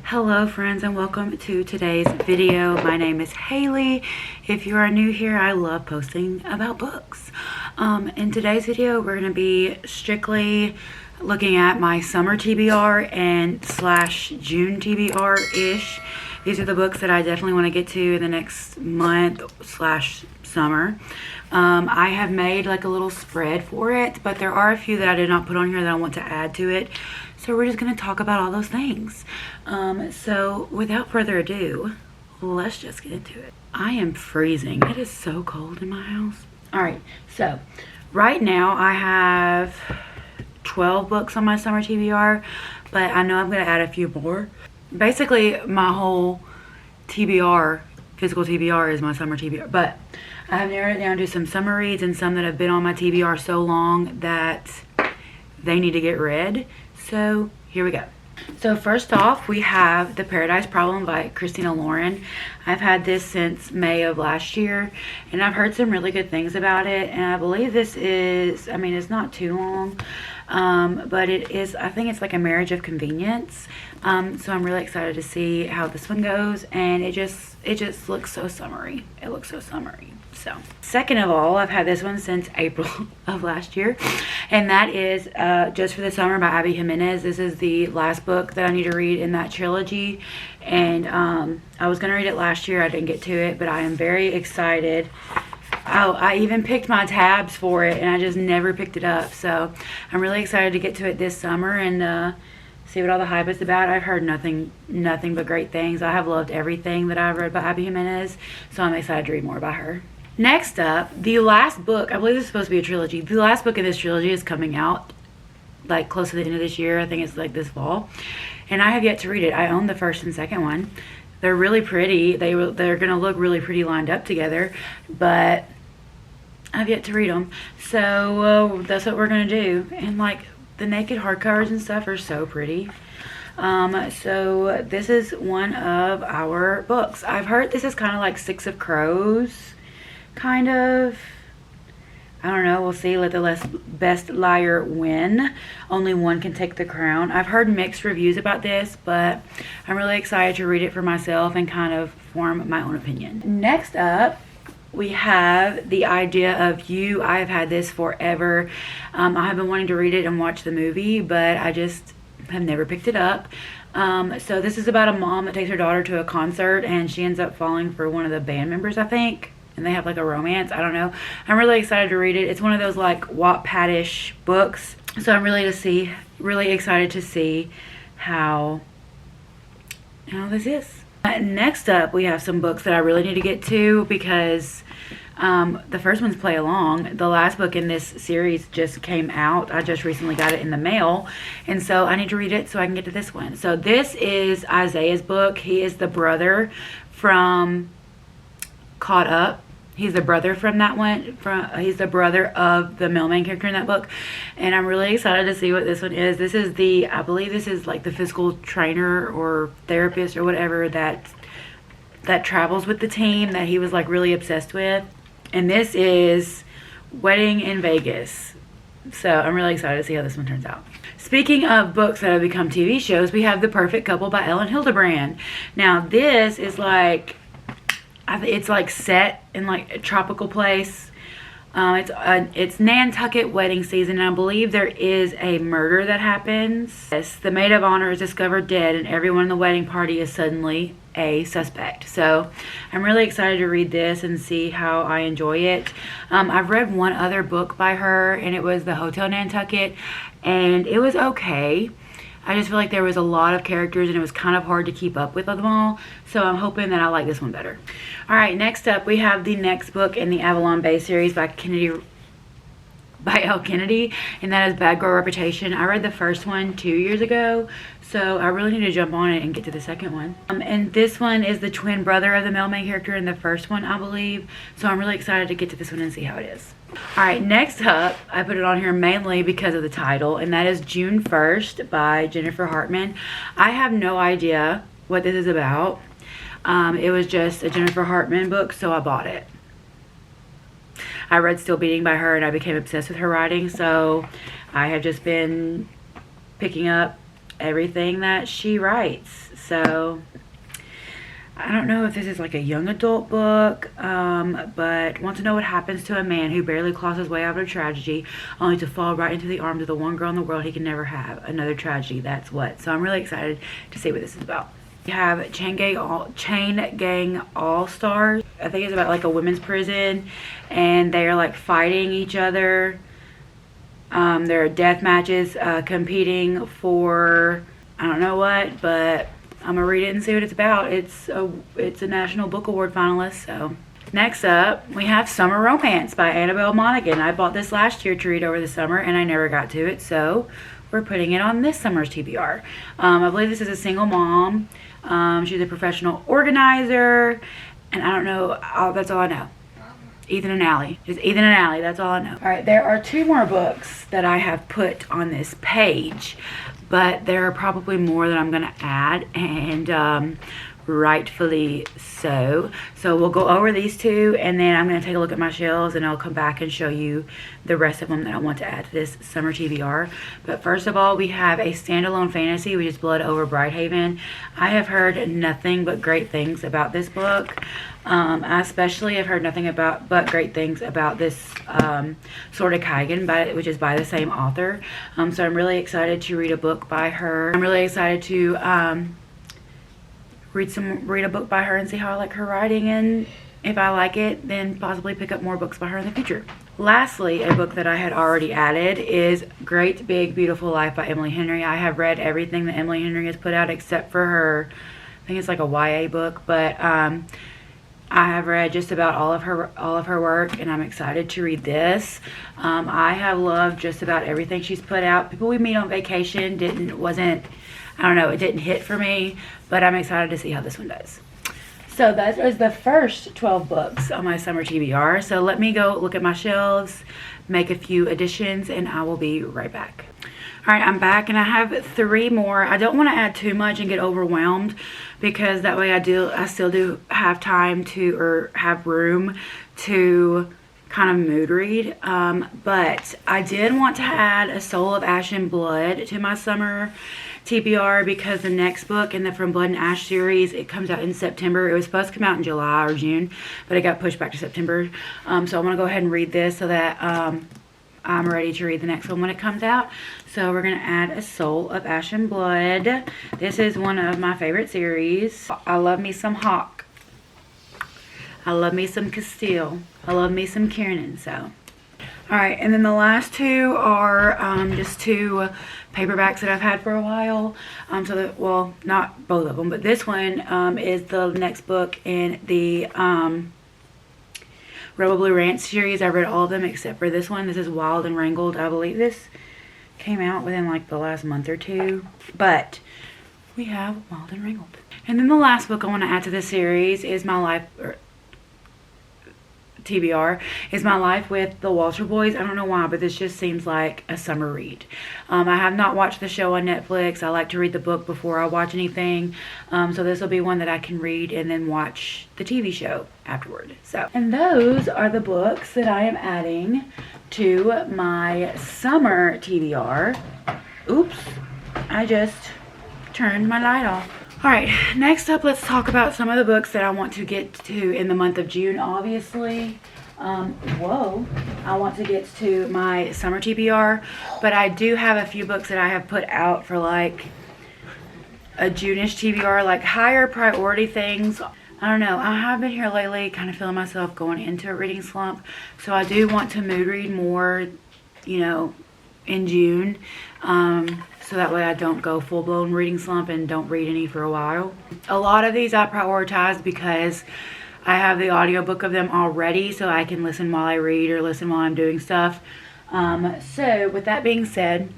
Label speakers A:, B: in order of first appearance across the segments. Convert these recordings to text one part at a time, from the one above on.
A: Hello friends, and welcome to today's video. My name is Haley. If you are new here, I love posting about books. In today's video, we're going to be strictly looking at my summer TBR and slash June TBR-ish. These are the books that I definitely want to get to in the next month slash summer. I have made like a little spread for it, but there are a few that I did not put on here that I want to add to it. So we're just going to talk about all those things. So without further ado, let's just get into it. I am freezing. It is so cold in my house. All right, so right now I have 12 books on my summer TBR, but I know I'm going to add a few more. Basically, my whole TBR, physical TBR, is my summer TBR, but I have narrowed it down to some summer reads and some that have been on my TBR so long that they need to get read. So here we go. So first off, we have The Paradise Problem by Christina Lauren. I've had this since May of last year, and I've heard some really good things about it. And I believe this is, I mean, it's not too long, but it is, I think it's like a marriage of convenience. So I'm really excited to see how this one goes, and it just looks so summery. It looks so summery. So, second of all, I've had this one since April of last year, and that is Just for the Summer by Abby Jimenez. This is the last book that I need to read in that trilogy, and I was going to read it last year. I didn't get to it, but I am very excited. I even picked my tabs for it, and I just never picked it up. So, I'm really excited to get to it this summer and see what all the hype is about. I've heard nothing but great things. I have loved everything that I've read by Abby Jimenez, so I'm excited to read more by her. Next up, the last book, I believe this is supposed to be a trilogy. The last book in this trilogy is coming out like close to the end of this year. I think it's like this fall. And I have yet to read it. I own the first and second one. They're really pretty. They're going to look really pretty lined up together, but I've yet to read them. So that's what we're going to do. And like the naked hardcovers and stuff are so pretty. So this is one of our books. I've heard this is kind of like Six of Crows. Kind of. I don't know. We'll see. Let the best liar win. Only one can take the crown. I've heard mixed reviews about this, but I'm really excited to read it for myself and kind of form my own opinion. Next up, we have The Idea of You. I've had this forever. I have been wanting to read it and watch the movie, but I just have never picked it up. So this is about a mom that takes her daughter to a concert, and she ends up falling for one of the band members, I think. And they have like a romance. I don't know. I'm really excited to read it. It's one of those like Wattpad-ish books. So I'm really excited to see how this is. Next up, we have some books that I really need to get to because the first one's Play Along. The last book in this series just came out. I just recently got it in the mail, and so I need to read it so I can get to this one. So this is Isaiah's book. He is the brother from Caught Up. He's the brother from that one. He's the brother of the main character in that book. And I'm really excited to see what this one is. This is I believe this is like the physical trainer or therapist or whatever that travels with the team that he was like really obsessed with. And this is Wedding in Vegas. So I'm really excited to see how this one turns out. Speaking of books that have become TV shows, we have The Perfect Couple by Ellen Hildebrand. Now this is like, it's like set in like a tropical place. It's Nantucket wedding season, and I believe there is a murder that happens. Yes, the maid of honor is discovered dead, and everyone in the wedding party is suddenly a suspect. So I'm really excited to read this and see how I enjoy it. I've read one other book by her, and it was The Hotel Nantucket, and it was okay. I just feel like there was a lot of characters and it was kind of hard to keep up with them all. So I'm hoping that I like this one better. All right, next up we have the next book in the Avalon Bay series by Elle Kennedy, and that is Bad Girl Reputation. I read the first one 2 years ago, so I really need to jump on it and get to the second one. And this one is the twin brother of the main character in the first one, I believe. So I'm really excited to get to this one and see how it is. Alright, next up, I put it on here mainly because of the title, and that is June 1st by Jennifer Hartman. I have no idea what this is about. It was just a Jennifer Hartman book, so I bought it. I read Still Beating by her, and I became obsessed with her writing, so I have just been picking up everything that she writes. So I don't know if this is like a young adult book, but want to know what happens to a man who barely claws his way out of a tragedy, only to fall right into the arms of the one girl in the world he can never have. Another tragedy, that's what. So I'm really excited to see what this is about. We have Chain Gang All-Stars. I think it's about like a women's prison, and they are like fighting each other. There are death matches competing for I don't know what, but I'm gonna read it and see what it's about. It's a National Book Award finalist. So next up, we have Summer Romance by Annabelle Monaghan. I bought this last year to read over the summer, and I never got to it, so we're putting it on this summer's TBR. I believe this is a single mom. She's a professional organizer, and I don't know. That's all I know. Ethan and Allie. Just Ethan and Allie, that's all I know. Alright, there are 2 more books that I have put on this page, but there are probably more that I'm going to add, and rightfully so. So we'll go over these 2, and then I'm going to take a look at my shelves, and I'll come back and show you the rest of them that I want to add to this summer TBR. But first of all, we have a standalone fantasy, which is Blood Over Brighthaven. I have heard nothing but great things about this book. I especially have heard nothing but great things about this Sword of Kaigen, which is by the same author. So I'm really excited to read a book by her. I'm really excited to read a book by her and see how I like her writing, and if I like it, then possibly pick up more books by her in the future. Lastly, a book that I had already added is Great Big Beautiful Life by Emily Henry. I have read everything that Emily Henry has put out except for her, I think it's like a YA book, but I have read just about all of her work, and I'm excited to read this. I have loved just about everything she's put out. People We Meet on Vacation I don't know, it didn't hit for me, but I'm excited to see how this one does. So that was the first 12 books on my summer TBR. So let me go look at my shelves, make a few additions, and I will be right back. Alright, I'm back, and I have 3 more. I don't want to add too much and get overwhelmed, because that way I still do have time to, or have room to kind of mood read. But I did want to add A Soul of Ash and Blood to my summer TBR, because the next book in the From Blood and Ash series, it comes out in September. It was supposed to come out in July or June, but it got pushed back to September. So I'm going to go ahead and read this so that I'm ready to read the next one when it comes out. So we're going to add A Soul of Ash and Blood. This is one of my favorite series. I love me some Hawk. I love me some Castile. I love me some Kiernan. So, alright, and then the last 2 are just 2 paperbacks that I've had for a while. Well, not both of them, but this one is the next book in the Rebel Blue Ranch series. I read all of them except for this one. This is Wild and Wrangled. I believe this came out within like the last month or 2. But we have Wild and Wrangled. And then the last book I want to add to this series is My Life, TBR, is My Life with the Walter Boys. I don't know why, but this just seems like a summer read. I have not watched the show on Netflix. I like to read the book before I watch anything. So this will be one that I can read and then watch the TV show afterward. So, and those are the books that I am adding to my summer TBR. Oops, I just turned my light off. Alright, next up, let's talk about some of the books that I want to get to in the month of June, obviously. I want to get to my summer TBR, but I do have a few books that I have put out for like a June-ish TBR, like higher priority things. I don't know, I have been here lately kind of feeling myself going into a reading slump, so I do want to mood read more, you know, in June. So that way I don't go full-blown reading slump and don't read any for a while. A lot of these I prioritize because I have the audiobook of them already, so I can listen while I read or listen while I'm doing stuff. So with that being said,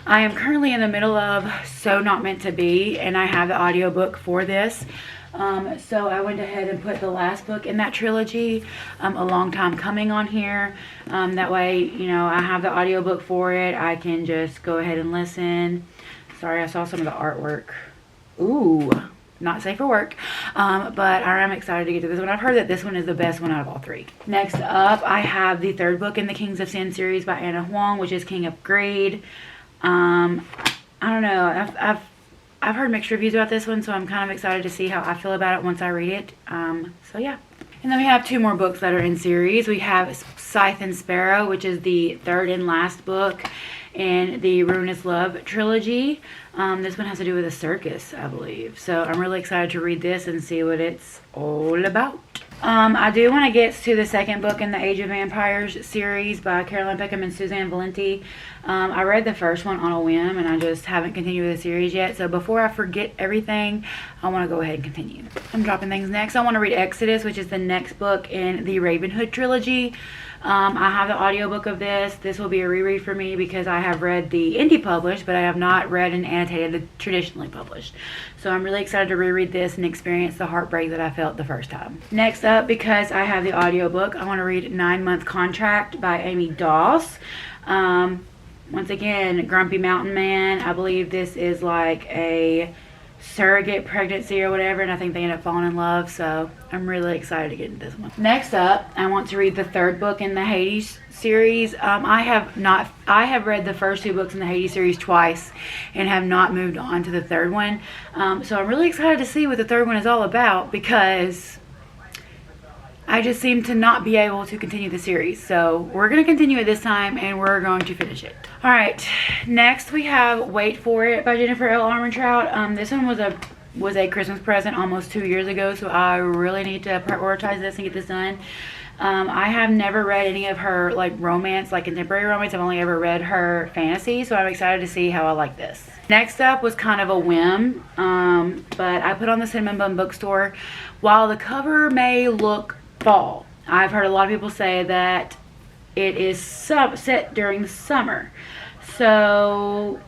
A: I am currently in the middle of So Not Meant to Be, and I have the audiobook for this. So I went ahead and put the last book in that trilogy, A Long Time Coming, on here. That way, you know, I have the audiobook for it. I can just go ahead and listen. Sorry, I saw some of the artwork. Ooh, not safe for work. But I am excited to get to this one. I've heard that this one is the best one out of all 3. Next up, I have the 3rd book in the Kings of Sin series by Anna Huang, which is King of Greed. I don't know. I've heard mixed reviews about this one, so I'm kind of excited to see how I feel about it once I read it. So yeah. And then we have 2 more books that are in series. We have Scythe and Sparrow, which is the 3rd and last book in the Ruinous Love trilogy. This one has to do with a circus, I believe. So I'm really excited to read this and see what it's all about. I do want to get to the 2nd book in the Age of Vampires series by Caroline Peckham and Suzanne Valenti. I read the first one on a whim, and I just haven't continued with the series yet. So before I forget everything, I want to go ahead and continue. I'm dropping things next. I want to read Exodus, which is the next book in the Ravenhood trilogy. I have the audiobook of this. This will be a reread for me because I have read the indie published, but I have not read and annotated the traditionally published. So I'm really excited to reread this and experience the heartbreak that I felt the first time. Next up, because I have the audiobook, I want to read 9-Month Contract by Amy Doss. Once again, Grumpy Mountain Man. I believe this is like a surrogate pregnancy or whatever, and I think they end up falling in love, so I'm really excited to get into this one. Next up, I want to read the 3rd book in the Hades series. I have read the first 2 books in the Hades series twice and have not moved on to the 3rd one. So I'm really excited to see what the 3rd one is all about, because I just seem to not be able to continue the series. So we're going to continue it this time, and we're going to finish it. Alright, next we have Wait For It by Jennifer L. Armentrout. This one was a Christmas present almost 2 years ago, so I really need to prioritize this and get this done. I have never read any of her like romance, like contemporary romance. I've only ever read her fantasy, so I'm excited to see how I like this. Next up was kind of a whim, but I put on the Cinnamon Bun Bookstore. While the cover may look fall, I've heard a lot of people say that it is set during the summer, so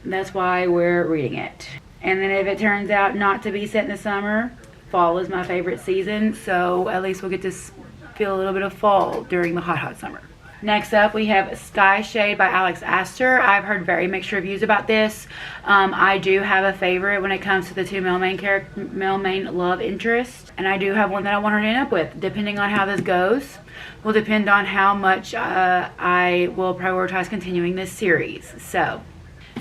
A: that's why we're reading it. And then if it turns out not to be set in the summer, fall is my favorite season, so at least we'll get to feel a little bit of fall during the hot summer. Next up, we have Sky Shade by Alex Astor. I've heard very mixed reviews about this. I do have a favorite when it comes to the 2 male main love interests, and I do have one that I want her to end up with. Depending on how this goes will depend on how much I will prioritize continuing this series. So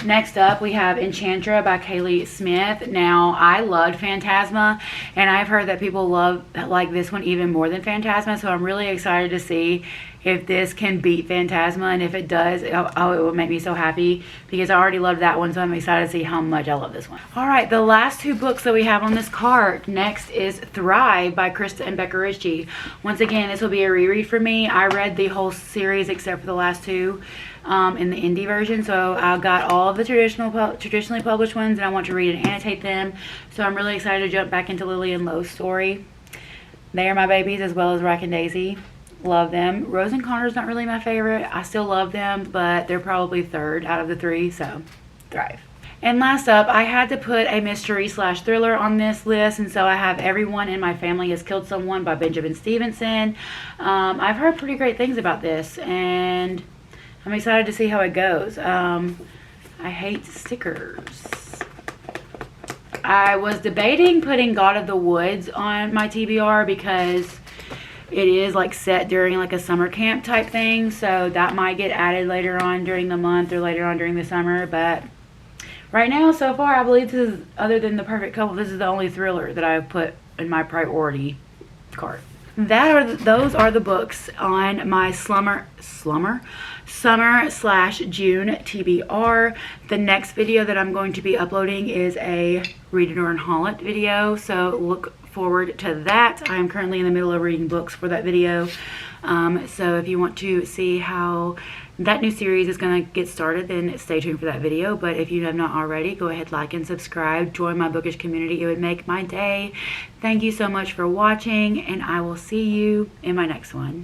A: next up, we have Enchantra by Kaylee Smith. Now, I loved Phantasma, and I've heard that people like this one even more than Phantasma, so I'm really excited to see if this can beat Phantasma, and if it does, oh, it will make me so happy, because I already loved that one, so I'm excited to see how much I love this one. Alright, the last 2 books that we have on this card next is Thrive by Krista and Becca Ritchie. Once again, this will be a reread for me. I read the whole series except for the last 2 in the indie version, so I got all of the traditionally published ones, and I want to read and annotate them, so I'm really excited to jump back into Lily and Lo's story. They are my babies, as well as Rack and Daisy. Love them. Rose and Connor's not really my favorite. I still love them, but they're probably 3rd out of the 3, so Thrive. And last up, I had to put a mystery/thriller on this list, and so I have Everyone in My Family Has Killed Someone by Benjamin Stevenson. I've heard pretty great things about this, and I'm excited to see how it goes. I hate stickers. I was debating putting God of the Woods on my TBR because it is like set during like a summer camp type thing, so that might get added later on during the month or later on during the summer. But right now, so far, I believe this is, other than The Perfect Couple, this is the only thriller that I've put in my priority card. Those are the books on my summer/June TBR. The next video that I'm going to be uploading is a Read it or Unhaul It video, so look forward to that. I am currently in the middle of reading books for that video, so if you want to see how that new series is going to get started, then stay tuned for that video. But if you have not already, go ahead, like and subscribe, join my bookish community. It would make my day. Thank you so much for watching, and I will see you in my next one.